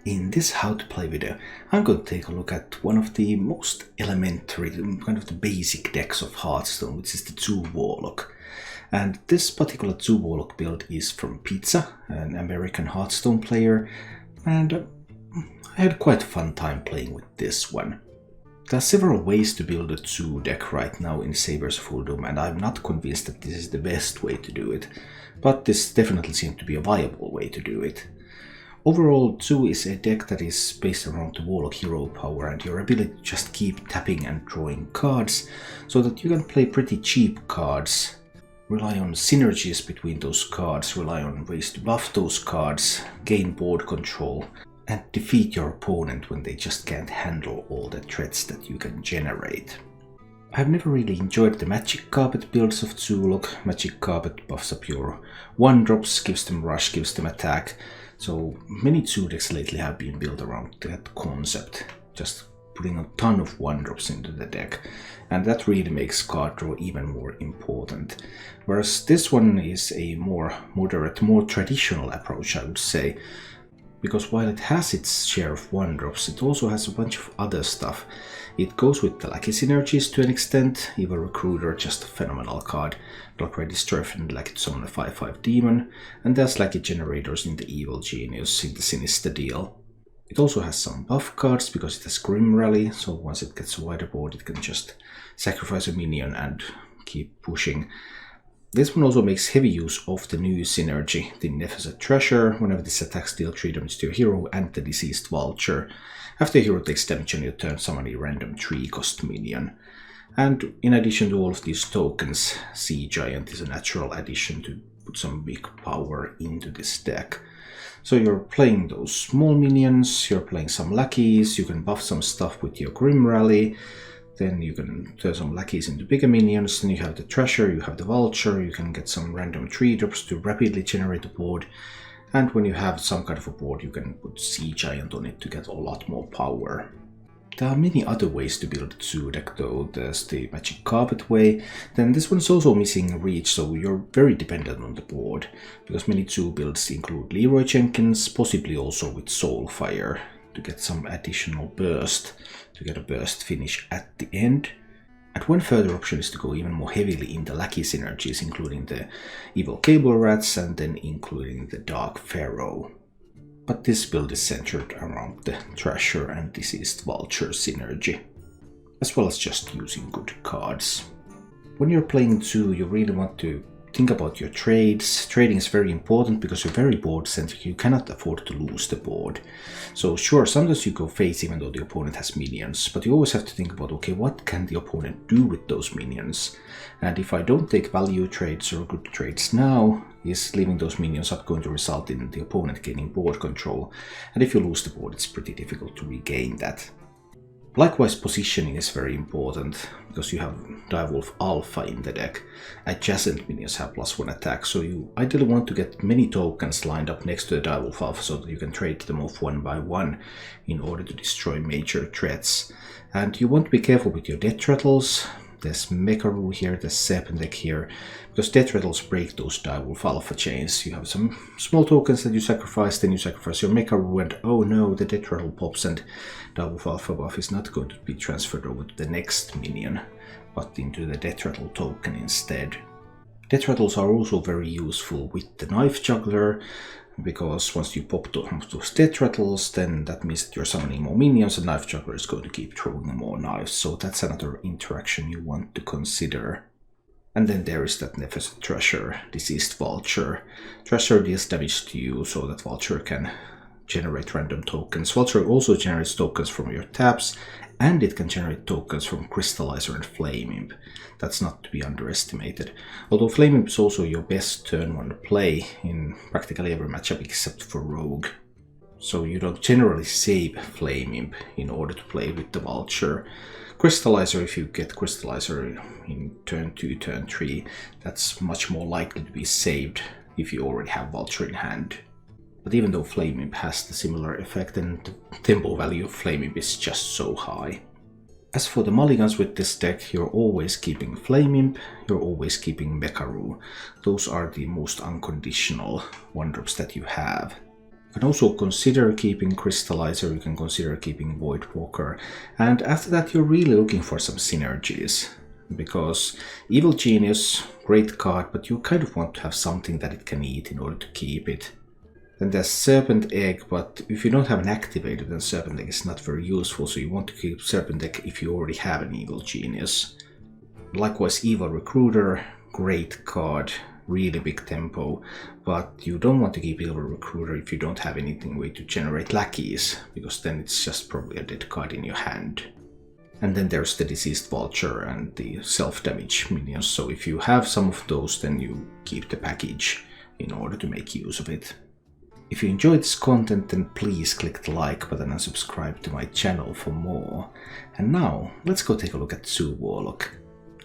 In this how to play video, I'm going to take a look at one of the most elementary, kind of the basic decks of Hearthstone, which is the Zoo Warlock. And this particular Zoo Warlock build is from Pizza, an American Hearthstone player, and I had quite a fun time playing with this one. There are several ways to build a Zoo deck right now in Saviors of Uldum, and I'm not convinced that this is the best way to do it, but this definitely seemed to be a viable way to do it. Overall, Zoo is a deck that is based around the Warlock hero power and your ability to just keep tapping and drawing cards, so that you can play pretty cheap cards, rely on synergies between those cards, rely on ways to buff those cards, gain board control, and defeat your opponent when they just can't handle all the threats that you can generate. I've never really enjoyed the Magic Carpet builds of Zoolock. Magic Carpet buffs up your 1-drops, gives them rush, gives them attack. So many Zoo decks lately have been built around that concept, just putting a ton of 1-drops into the deck, and that really makes card draw even more important. Whereas this one is a more moderate, more traditional approach, I would say, because while it has its share of 1-drops, it also has a bunch of other stuff. It goes with the Lucky Synergies to an extent. Evil Recruiter, just a phenomenal card. Block Ready Strafe and Lucky to summon a 5/5 demon, and there's Lucky Generators in the Evil Genius in the Sinister deal. It also has some buff cards because it has Grim Rally, so once it gets a wider board it can just sacrifice a minion and keep pushing. This one also makes heavy use of the new synergy, the Nephesed Treasure. Whenever this attacks, deal 3 damage to your hero and the Deceased Vulture. After your hero takes damage on your turn, summon a random 3-cost minion. And in addition to all of these tokens, Sea Giant is a natural addition to put some big power into this deck. So you're playing those small minions, you're playing some Lackeys, you can buff some stuff with your Grim Rally, then you can turn some Lackeys into bigger minions, then you have the Treasure, you have the Vulture, you can get some random 3-drops to rapidly generate a board, and when you have some kind of a board you can put Sea Giant on it to get a lot more power. There are many other ways to build a Zoo deck though. There's the Magic Carpet way, then this one's also missing reach, so you're very dependent on the board, because many Zoo builds include Leroy Jenkins, possibly also with Soulfire, to get some additional burst, to get a burst finish at the end. And one further option is to go even more heavily in the Lucky Synergies, including the Evil Cable Rats and then including the Dark Pharaoh. But this build is centered around the Treasure and Deceased Vulture synergy, as well as just using good cards. When you're playing Zoo, you really want to think about your trades. Trading is very important because you're very board centric, you cannot afford to lose the board. So sure, sometimes you go face even though the opponent has minions, but you always have to think about, okay, what can the opponent do with those minions? And if I don't take value trades or good trades now, is leaving those minions up going to result in the opponent gaining board control? And if you lose the board, it's pretty difficult to regain that. Likewise, positioning is very important, because you have Direwolf Alpha in the deck. Adjacent minions have +1 attack, so you ideally want to get many tokens lined up next to the Direwolf Alpha so that you can trade them off one by one in order to destroy major threats. And you want to be careful with your Death Rattles. There's Mekaru here, there's Serpentech here, because Death Rattles break those Direwolf Alpha chains. You have some small tokens that you sacrifice, then you sacrifice your Mekaru, and oh no, the Death Rattle pops and Direwolf Alpha buff is not going to be transferred over to the next minion, but into the Death Rattle token instead. Death Rattles are also very useful with the Knife Juggler, because once you pop those Death Rattles, then that means that you're summoning more minions and Knife Juggler is going to keep throwing more knives, so that's another interaction you want to consider. And then there is that Nephesed Treasure, Deceased Vulture. Treasure deals damage to you so that Vulture can generate random tokens. Vulture also generates tokens from your taps, and it can generate tokens from Crystallizer and Flame Imp. That's not to be underestimated. Although Flame Imp is also your best turn 1 play in practically every matchup except for Rogue. So you don't generally save Flame Imp in order to play with the Vulture. Crystallizer, if you get Crystallizer in turn 2, turn 3, that's much more likely to be saved if you already have Vulture in hand. But even though Flame Imp has the similar effect, and the tempo value of Flame Imp is just so high. As for the mulligans with this deck, you're always keeping Flame Imp, you're always keeping Mekaru. Those are the most unconditional 1-drops that you have. You can also consider keeping Crystallizer, you can consider keeping Voidwalker, and after that you're really looking for some synergies. Because Evil Genius, great card, but you kind of want to have something that it can eat in order to keep it. Then there's Serpent Egg, but if you don't have an activator, then Serpent Egg is not very useful, so you want to keep Serpent Egg if you already have an Evil Genius. Likewise, Evil Recruiter, great card, really big tempo, but you don't want to keep Evil Recruiter if you don't have anything way to generate lackeys, because then it's just probably a dead card in your hand. And then there's the Diseased Vulture and the self-damage minions, so if you have some of those, then you keep the package in order to make use of it. If you enjoyed this content, then please click the like button and subscribe to my channel for more. And now, let's go take a look at Zoo Warlock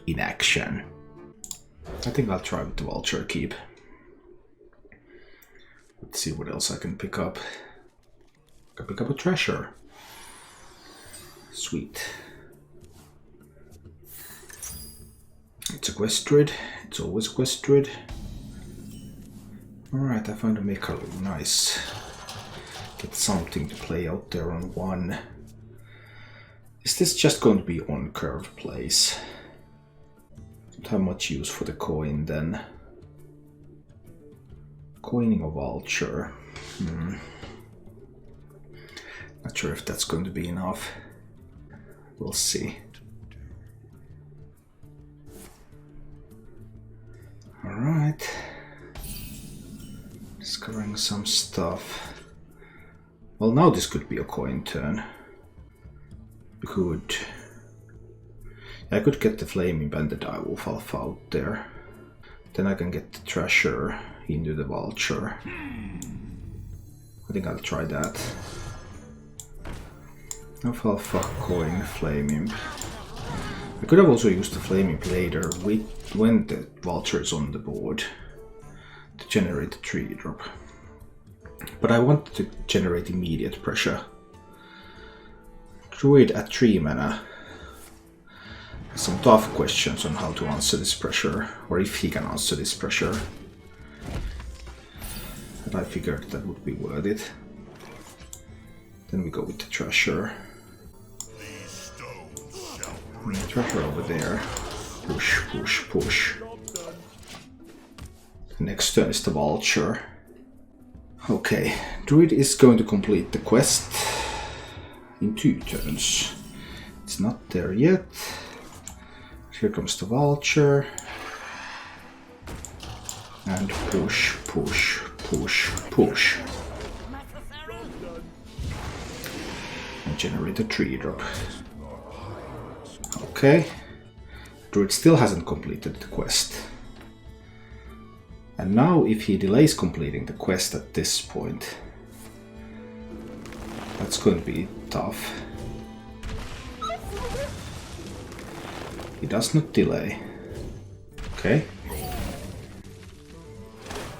in action. I think I'll try with the Vulture Keep. Let's see what else I can pick up. I can pick up a treasure. Sweet. It's a quest druid. It's always a quest druid. Alright, I found a maker really nice. Get something to play out there on one. Is this just going to be on curve plays? Don't have much use for the coin then. Coining a Vulture. Not sure if that's going to be enough. We'll see. Alright. Discovering some stuff. Well, now this could be a coin turn. Good. I could get the Flaming and the Direwolf Alpha out there. Then I can get the Treasure into the Vulture. I think I'll try that. Alpha, coin, Flaming. I could have also used the Flaming later when the Vulture is on the board to generate a 3-drop. But I want to generate immediate pressure. Druid at 3 mana. Some tough questions on how to answer this pressure, or if he can answer this pressure. And I figured that would be worth it. Then we go with the Treasure. Treasure over there. Push, push, push. The next turn is the Vulture. Okay, Druid is going to complete the quest in 2 turns. It's not there yet. Here comes the Vulture. And push, push, push, push. And generate a 3-drop. Okay. Druid still hasn't completed the quest. And now if he delays completing the quest at this point, that's going to be tough. He does not delay. Okay.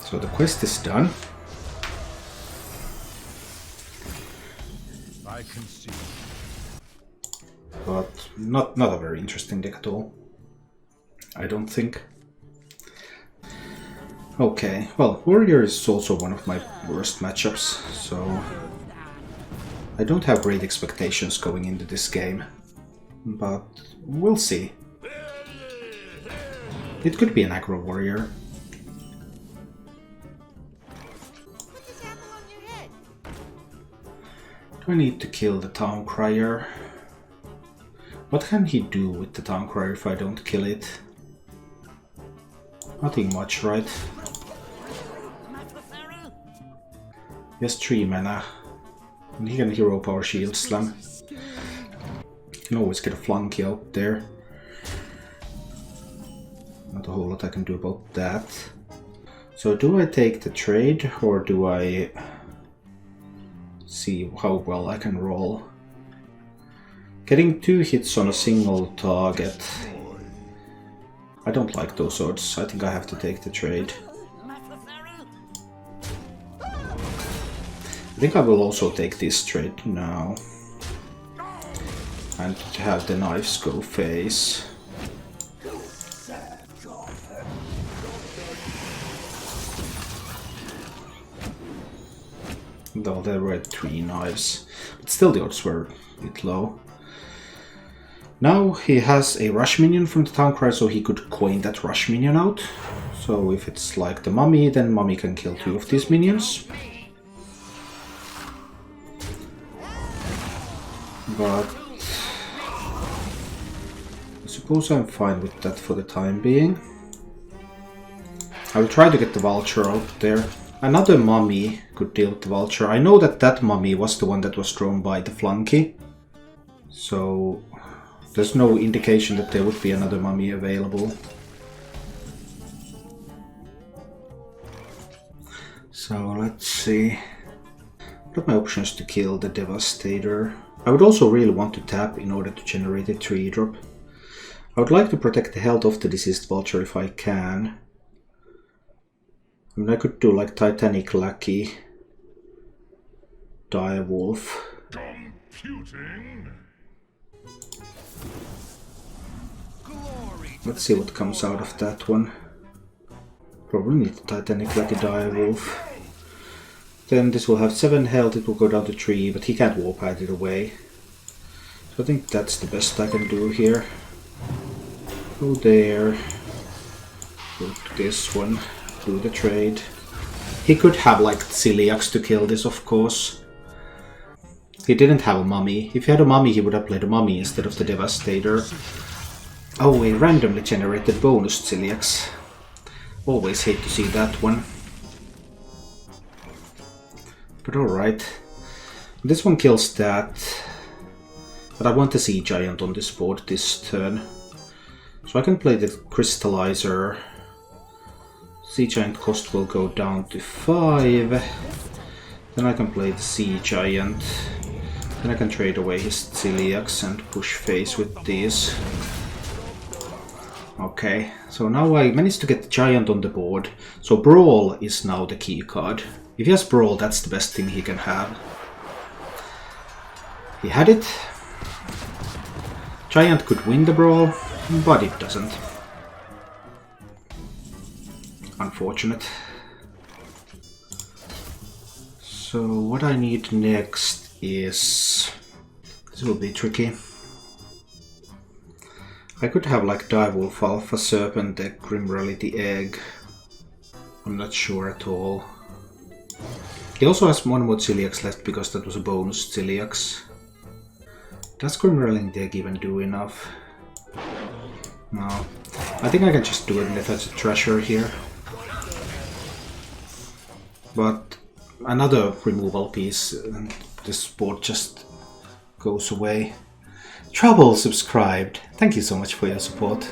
So the quest is done. I can see. But not a very interesting deck at all. I don't think. Okay, well, Warrior is also one of my worst matchups, so I don't have great expectations going into this game, but we'll see. It could be an Aggro Warrior. Do I need to kill the Town Crier? What can he do with the Town Crier if I don't kill it? Nothing much, right? Just 3 mana. And he can Hero Power Shield Slam. Can always get a Flunky out there. Not a whole lot I can do about that. So do I take the trade or do I see how well I can roll? Getting 2 hits on a single target. I don't like those odds. I think I have to take the trade. I think I will also take this trade now. And have the knives go face. Though there were 3 knives, but still the odds were a bit low. Now he has a rush minion from the town cry, so he could coin that rush minion out. So if it's like the mummy, then mummy can kill 2 of these minions. But I suppose I'm fine with that for the time being. I will try to get the vulture out there. Another mummy could deal with the vulture. I know that that mummy was the one that was drawn by the flunky. So there's no indication that there would be another mummy available. So let's see. What are my options to kill the Devastator? I would also really want to tap in order to generate a 3-drop. I would like to protect the health of the deceased vulture if I can. I mean, I could do like Titanic Lackey, Direwolf. Computing. Let's see what comes out of that one. Probably need the Titanic Lackey Direwolf. Then this will have 7 health, it will go down to 3, but he can't warpath it away. So I think that's the best I can do here. Go there. Go to this one. Do the trade. He could have like Celiax to kill this, of course. He didn't have a mummy. If he had a mummy, he would have played a mummy instead of the Devastator. Oh, a randomly generated bonus Celiax. Always hate to see that one. But alright. This one kills that. But I want a Sea Giant on this board this turn. So I can play the Crystallizer. Sea Giant cost will go down to 5. Then I can play the Sea Giant. Then I can trade away his Celiax and push face with these. Okay, so now I managed to get the Giant on the board. So Brawl is now the key card. If he has Brawl, that's the best thing he can have. He had it. Giant could win the Brawl, but it doesn't. Unfortunate. So what I need next is... this will be tricky. I could have like Direwolf, Alpha Serpent, the Grim Reality Egg. I'm not sure at all. He also has 1 more Celiax left because that was a bonus Celiax. Does Grim Reality Egg even do enough? No. I think I can just do it if it's a treasure here. But another removal piece and this board just goes away. Trouble subscribed. Thank you so much for your support.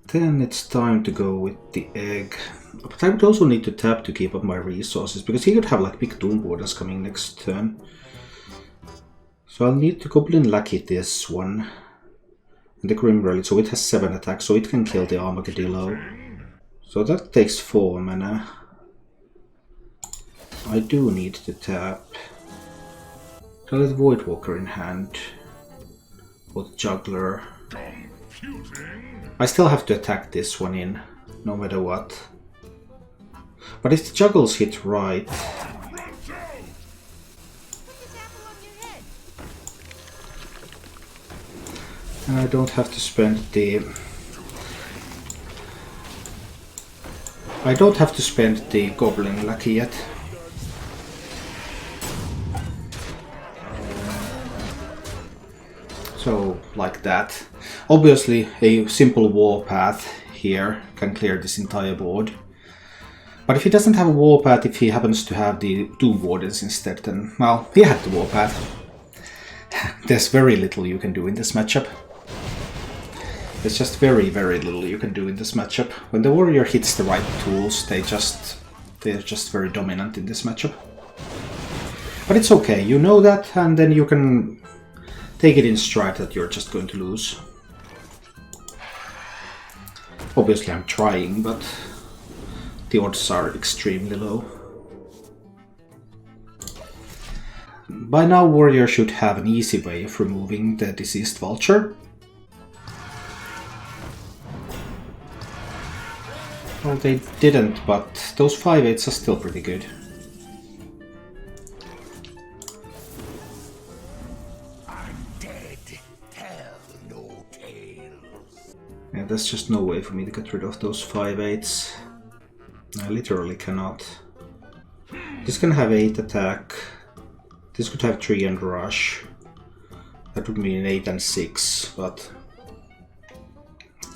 Then it's time to go with the egg. But I would also need to tap to keep up my resources because he could have like big Doom borders coming next turn. So I'll need to Goblin Lackey this one. And the Grim Relic, so it has 7 attacks, so it can kill the Armadillo. So that takes 4 mana. I do need to tap. I'll let Voidwalker in hand. Or the Juggler. I still have to attack this one in, no matter what. But if the Juggles hit right... and I don't have to spend the... I don't have to spend the Goblin Lucky yet. So, like that. Obviously, a simple Warpath here can clear this entire board. But if he doesn't have a Warpath, if he happens to have the Doom Wardens instead, then, well, he had the Warpath. There's very little you can do in this matchup. There's just very, very little you can do in this matchup. When the warrior hits the right tools, they're just very dominant in this matchup. But it's okay, you know that, and then you can take it in stride that you're just going to lose. Obviously I'm trying, but the odds are extremely low. By now warrior should have an easy way of removing the deceased vulture. Well, they didn't, but those 5/8s are still pretty good. Yeah, there's just no way for me to get rid of those 5/8s. I literally cannot. This can have 8 attack. This could have 3 and rush. That would mean 8 and 6, but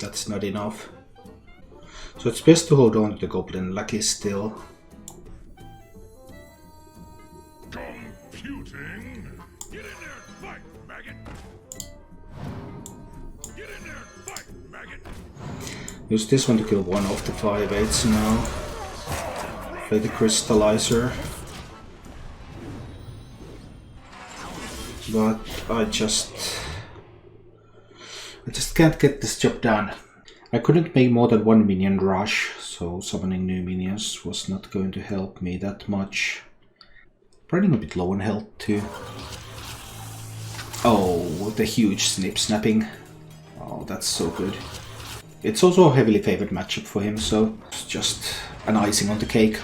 that's not enough. So it's best to hold on to the Goblin Lucky still. Computing. Get in there and fight, maggot. Get in there and fight, maggot. Use this one to kill one of the 5/8s now. Play the Crystallizer. But I just can't get this job done. I couldn't make more than 1 minion rush, so summoning new minions was not going to help me that much. Running a bit low on health too. Oh, the huge snip snapping. Oh, that's so good. It's also a heavily favored matchup for him, so it's just an icing on the cake.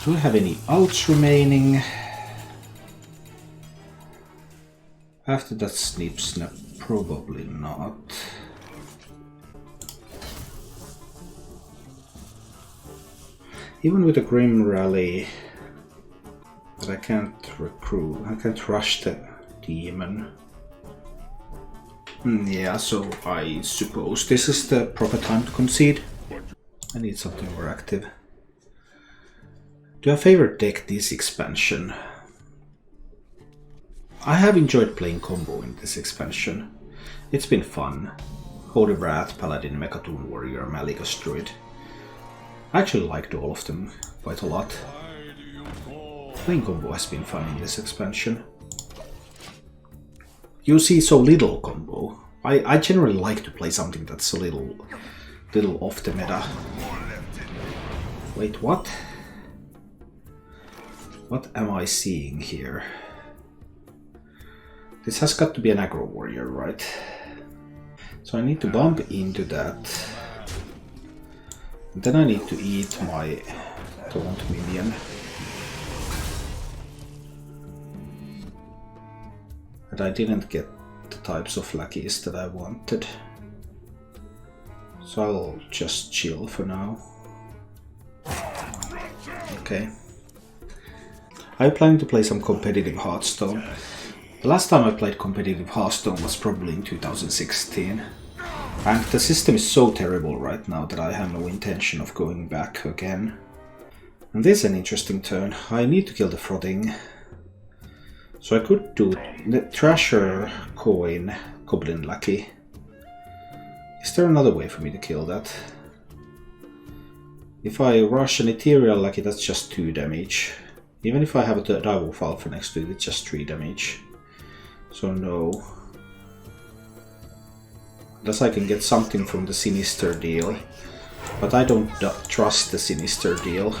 Do I have any outs remaining? After that snip snap, probably not. Even with a Grim Rally, but I can't recruit, I can't rush the demon. Yeah, so I suppose this is the proper time to concede. I need something more active. Do I favor deck this expansion? I have enjoyed playing combo in this expansion. It's been fun. Holy Wrath, Paladin, Mechatoon Warrior, Malleus Druid. I actually liked all of them quite a lot. Playing combo has been fun in this expansion. You see so little combo. I generally like to play something that's a little off the meta. Wait, what? What am I seeing here? This has got to be an aggro warrior, right? So I need to bump into that. Then I need to eat my taunt minion. And I didn't get the types of lackeys that I wanted. So I'll just chill for now. Okay. I'm planning to play some competitive Hearthstone. The last time I played competitive Hearthstone was probably in 2016. And the system is so terrible right now that I have no intention of going back again. And this is an interesting turn. I need to kill the Frothing. So I could do the Thrasher, Coin, Goblin Lucky. Is there another way for me to kill that? If I rush an Ethereal Lucky, that's just 2 damage. Even if I have a Direwolf Alpha next to it, it's just 3 damage. So no. Unless I can get something from the Sinister deal. But I don't trust the Sinister deal.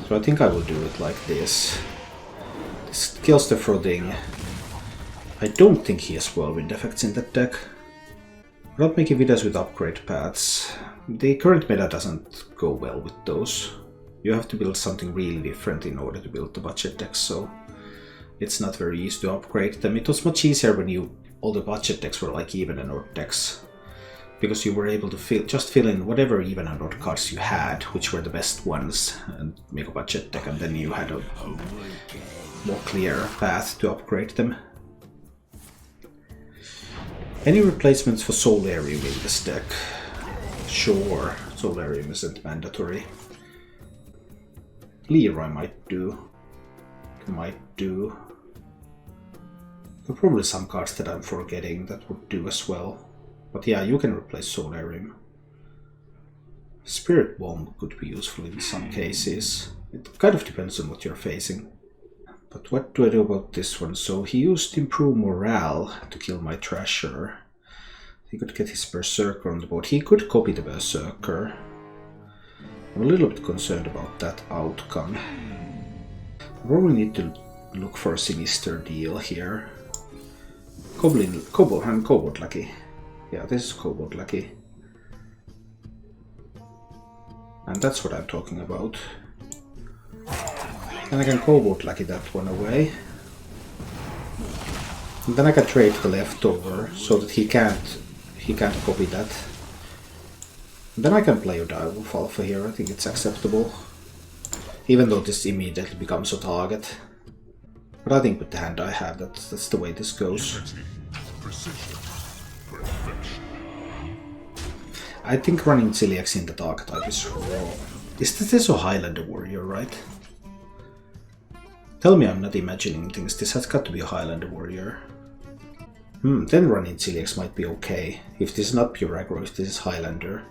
So I think I will do it like this. This kills the Frothing. I don't think he has whirlwind effects in that deck. I'm not making videos with upgrade paths. The current meta doesn't go well with those. You have to build something really different in order to build the budget decks, so it's not very easy to upgrade them. It was much easier when all the budget decks were like even and odd decks, because you were able to fill in whatever even and odd cards you had, which were the best ones, and make a budget deck, and then you had a more clear path to upgrade them. Any replacements for Solarium in this deck? Sure, Solarium isn't mandatory. Leroy might do. There are probably some cards that I'm forgetting that would do as well. But yeah, you can replace Solarium. Spirit Bomb could be useful in some cases. It kind of depends on what you're facing. But what do I do about this one? So he used Improve Morale to kill my Thrasher. He could get his Berserker on the board. He could copy the Berserker. I'm a little bit concerned about that outcome. I probably need to look for a Sinister deal here. Kobold Lucky. Yeah, this is Kobold Lucky. And that's what I'm talking about. And I can cold lucky that one away. And then I can trade the leftover so that he can't copy that. And then I can play a Direwolf Alpha here. I think it's acceptable. Even though this immediately becomes a target. But I think with the hand I have, that's the way this goes. I think running Celiax in that archetype is wrong. Is this a Highlander warrior, right? Tell me I'm not imagining things. This has got to be a Highlander warrior. Then running Celiax might be okay. If this is not pure aggro, if this is Highlander.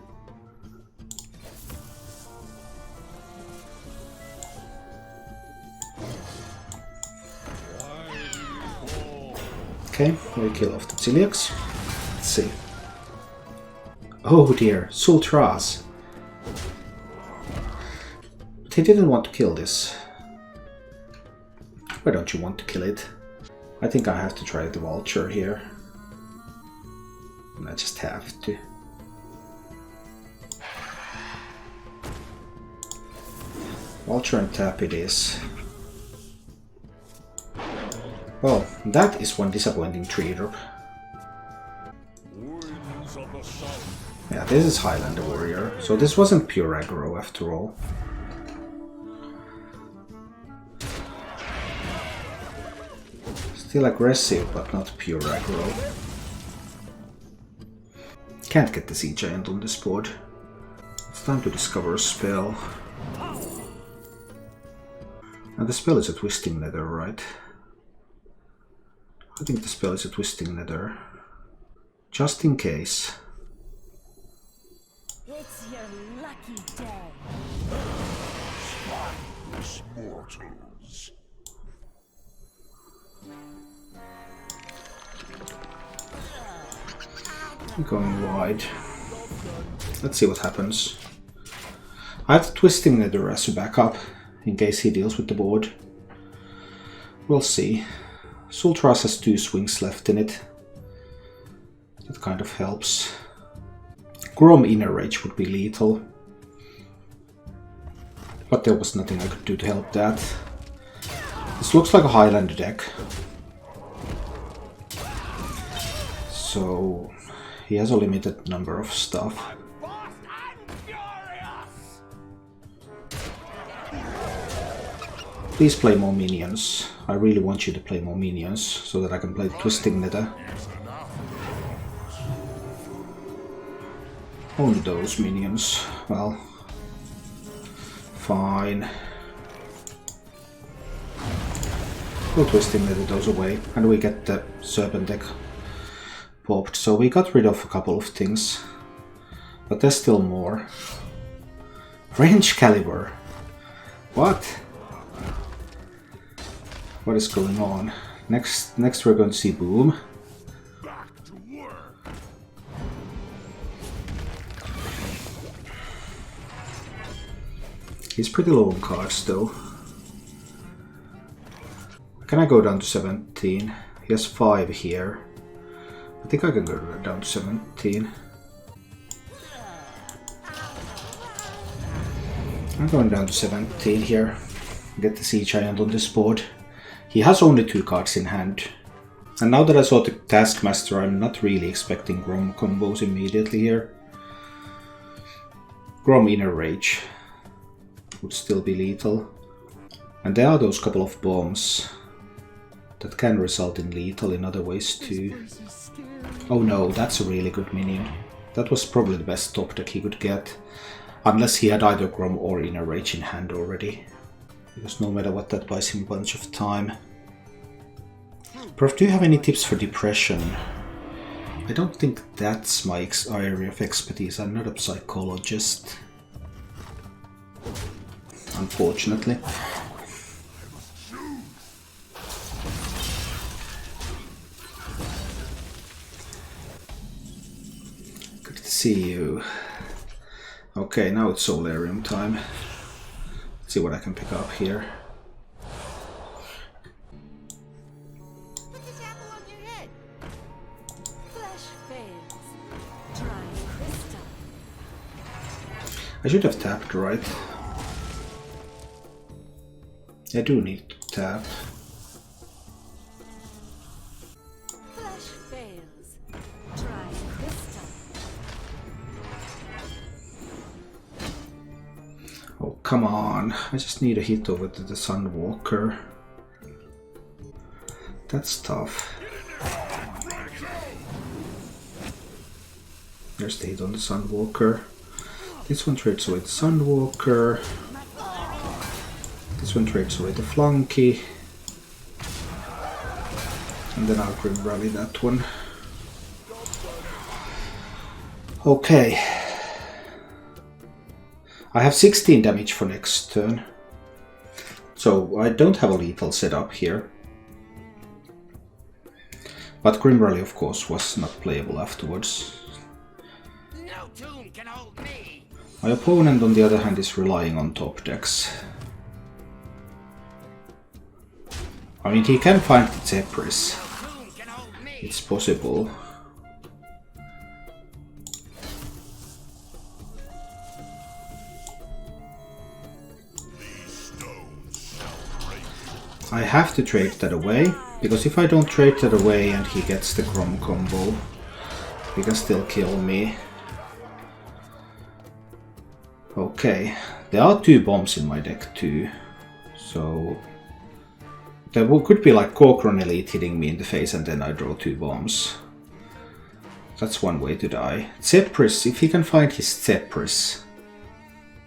Okay, we kill off the Celiax. Let's see. Oh dear, Sultras. But he didn't want to kill this. Why don't you want to kill it? I think I have to try the Vulture here. And I just have to. Vulture and tap it is. Well, that is one disappointing 3-drop. Yeah, this is Highlander warrior, so this wasn't pure aggro after all. Still aggressive, but not pure aggro. Can't get the Sea Giant on this board. It's time to discover a spell. And the spell is a Twisting Nether, right? I think the spell is a Twisting Nether. Just in case. It's your lucky day. Spineless mortals. I'm going wide. Let's see what happens. I have the Twisting Nether as a backup, in case he deals with the board. We'll see. Sultras has 2 swings left in it. That kind of helps. Grom Inner Rage would be lethal. But there was nothing I could do to help that. This looks like a Highlander deck. So he has a limited number of stuff. Please play more minions. I really want you to play more minions so that I can play the Twisting Nether. Only those minions. Well, fine. We'll Twisting Nether those away, and we get the Serpent deck popped. So we got rid of a couple of things, but there's still more. Range Caliber. What? What is going on? Next we're going to see Boom. Back to work. He's pretty low on cards though. Can I go down to 17? He has 5 here. I think I can go down to 17. I'm going down to 17 here. Get the Sea Giant on this board. He has only 2 cards in hand. And now that I saw the Taskmaster, I'm not really expecting Grom combos immediately here. Grom Inner Rage would still be lethal. And there are those couple of bombs that can result in lethal in other ways too. Oh no, that's a really good minion. That was probably the best top deck he could get. Unless he had either Grom or Inner Rage in hand already. Because no matter what, that buys him a bunch of time. Prof, do you have any tips for depression? I don't think that's my area of expertise. I'm not a psychologist. Unfortunately. Good to see you. Okay, now it's Solarium time. Let's see what I can pick up here. Put this apple on your head. Flesh fades. Dry crystal. I should have tapped, right? I do need to tap. Flash fails. Try crystal. Oh, come on. I just need a hit over to the Sunwalker. That's tough. There's the hit on the Sunwalker. This one trades away the Sunwalker. This one trades away the Flunky. And then I'll Grim Rally that one. Okay. I have 16 damage for next turn. So I don't have a lethal setup here. But Grim Rally, of course, was not playable afterwards. No tomb can hold me. My opponent, on the other hand, is relying on top decks. I mean, he can find the Zephyrs. Tomb can hold me. It's possible. I have to trade that away, because if I don't trade that away and he gets the Grom combo, he can still kill me. Okay, there are 2 bombs in my deck too, so there could be like Corcoran Elite hitting me in the face and then I draw 2 bombs. That's one way to die. Zephyrs, if he can find his Zephyrs,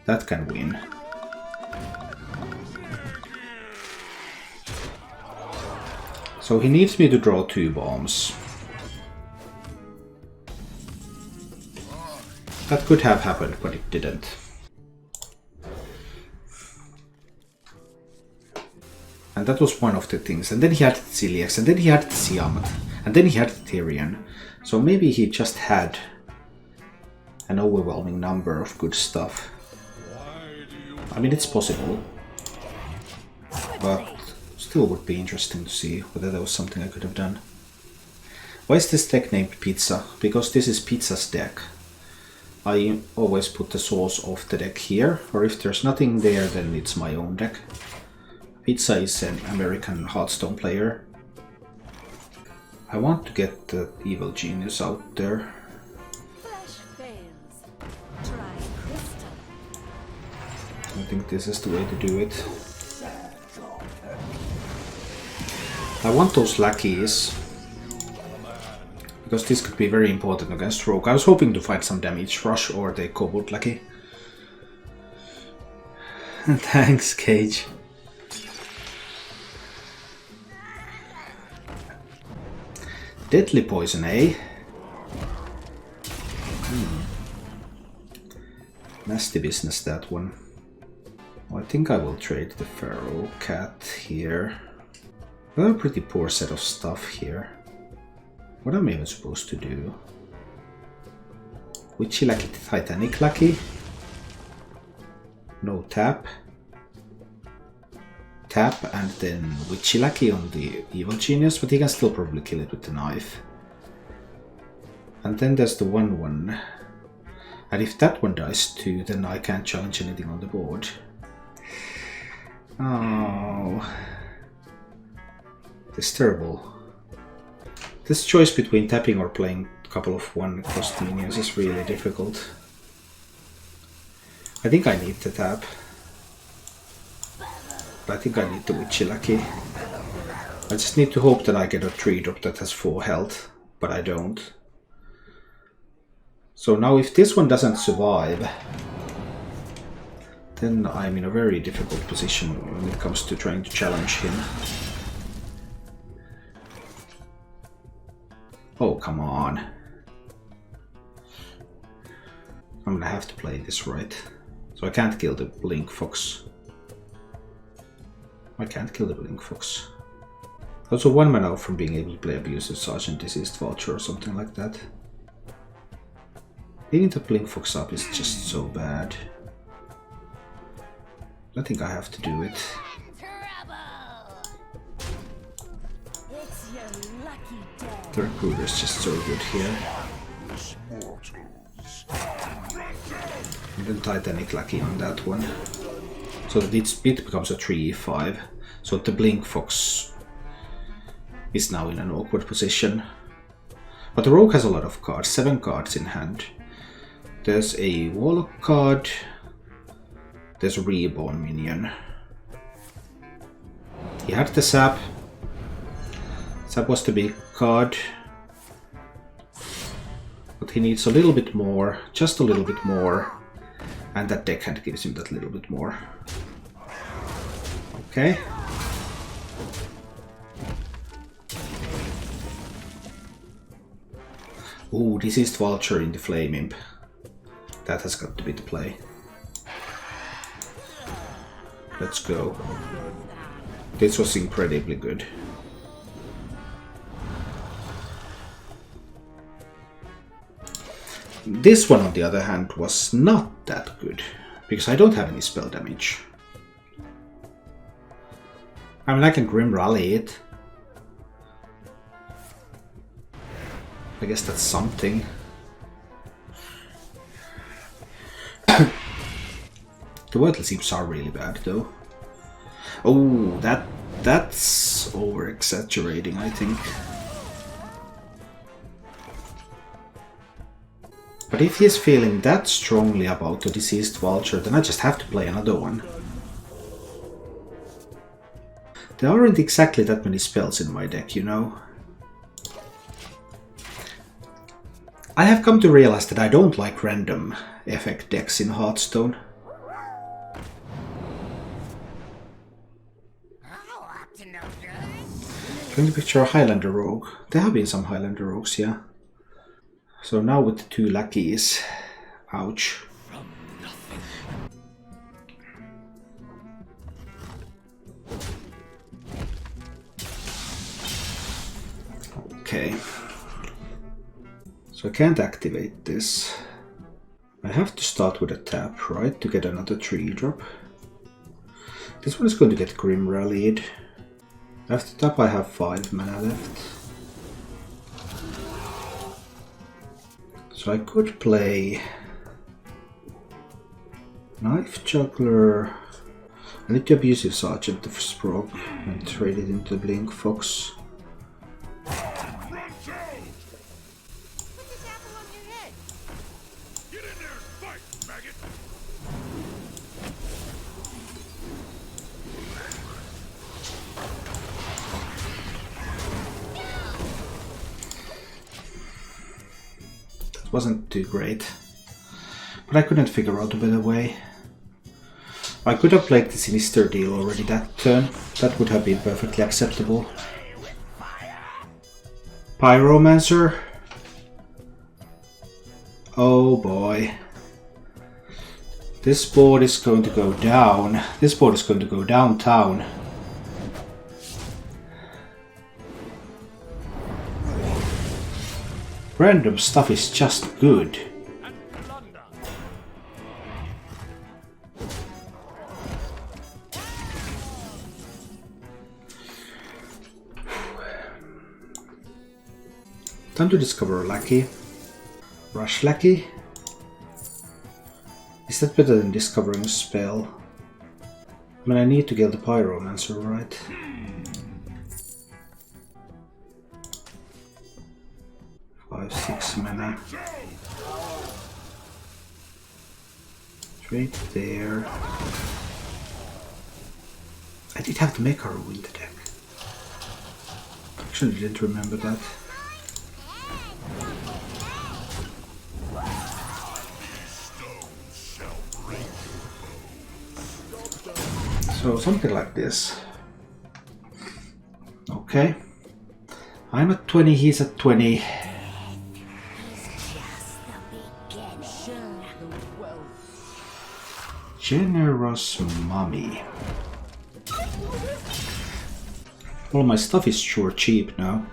that can win. So he needs me to draw 2 bombs. That could have happened, but it didn't. And that was one of the things. And then he had Celiax, and then he had Siamat, and then he had Tyrion. So maybe he just had an overwhelming number of good stuff. I mean, it's possible. But still would be interesting to see whether there was something I could have done. Why is this deck named Pizza? Because this is Pizza's deck. I always put the source of the deck here, or if there's nothing there, then it's my own deck. Pizza is an American Hearthstone player. I want to get the Evil Genius out there. Flash fails. Try crystal. I think this is the way to do it. I want those lackeys, because this could be very important against Rogue. I was hoping to find some damage rush or the Kobold lackey. Thanks, Cage. Deadly Poison, eh? Nasty business, that one. Well, I think I will trade the Pharaoh Cat here. I have a pretty poor set of stuff here. What am I even supposed to do? Witchy Lackey, Titanic Lackey? No tap. Tap and then Witchy Lackey on the Evil Genius, but he can still probably kill it with the knife. And then there's the 1/1. And if that one dies too, then I can't challenge anything on the board. Oh. This is terrible. This choice between tapping or playing a couple of 1-cost minions is really difficult. I think I need to tap. But I think I need the Witchy Lackey. I just need to hope that I get a 3-drop that has 4 health, but I don't. So now if this one doesn't survive, then I'm in a very difficult position when it comes to trying to challenge him. Oh, come on. I'm gonna have to play this right. So I can't kill the Blink Fox. I can't kill the Blink Fox. Also 1 mana out from being able to play Abusive Sergeant, Deceased Vulture or something like that. Leaving the Blink Fox up is just so bad. I think I have to do it. The Recruiter is just so good here. And then Titanic Lucky on that one. So that it becomes a 3-5. So the Blink Fox is now in an awkward position. But the Rogue has a lot of cards, 7 cards in hand. There's a Warlock card. There's a Reborn minion. He had the Sap. Sap was the big card. But he needs a little bit more, just a little bit more. And that deck hand gives him that little bit more. Okay. Ooh, Diseased Vulture in the Flame Imp. That has got to be the play. Let's go. This was incredibly good. This one, on the other hand, was not that good, because I don't have any spell damage. I mean, I can Grim Rally it. I guess that's something. The Wordle Seeps are really bad, though. Oh, that's over-exaggerating, I think. But if he's feeling that strongly about the Diseased Vulture, then I just have to play another one. There aren't exactly that many spells in my deck, you know. I have come to realize that I don't like random effect decks in Hearthstone. Going to picture a Highlander rogue. There have been some Highlander rogues, yeah. So now with the 2 lackeys. Ouch. Okay. So I can't activate this. I have to start with a tap, right, to get another 3-drop. This one is going to get Grim Rallied. After tap I have 5 mana left. So I could play Knife Juggler. I need the Abusive Sergeant of Sprog and trade it into Blink Fox. Wasn't too great, but I couldn't figure out a better way. I could have played the Sinister Deal already that turn. That would have been perfectly acceptable. Pyromancer. Oh boy. This board is going to go down. This board is going to go downtown. Random stuff is just good. Time to discover a lackey. Rush lackey. Is that better than discovering a spell? I mean, I need to get the Pyromancer, right? Five, 6 mana. Straight there. I did have the Mekaru in the deck. Actually, didn't remember that. So something like this. Okay. I'm at 20, he's at 20. Generous mummy. Well, my stuff is sure cheap now.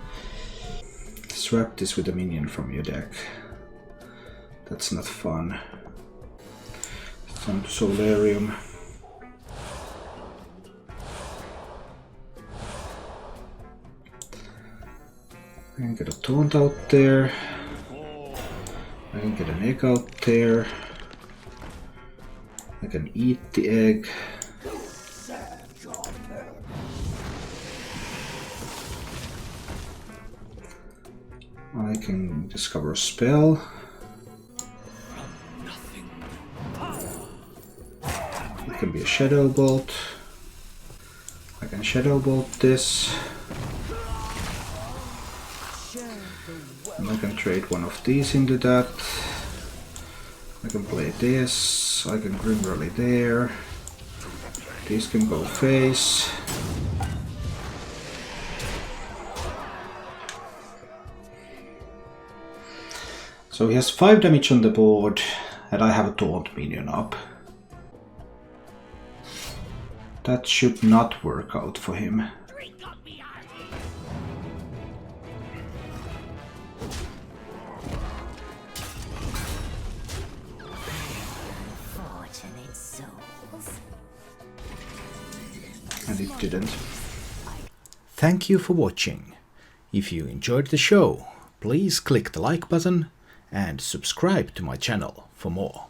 Swap this with a minion from your deck. That's not fun. Some Solarium. I can get a Taunt out there. I can get an Egg out there. I can eat the egg. I can discover a spell. It can be a shadow bolt. I can shadow bolt this. And I can trade one of these into that. I can play this. I can Grim Rally there. These can go face. So he has 5 damage on the board, and I have a taunt minion up. That should not work out for him. And it didn't. Thank you for watching. If you enjoyed the show, please click the like button and subscribe to my channel for more.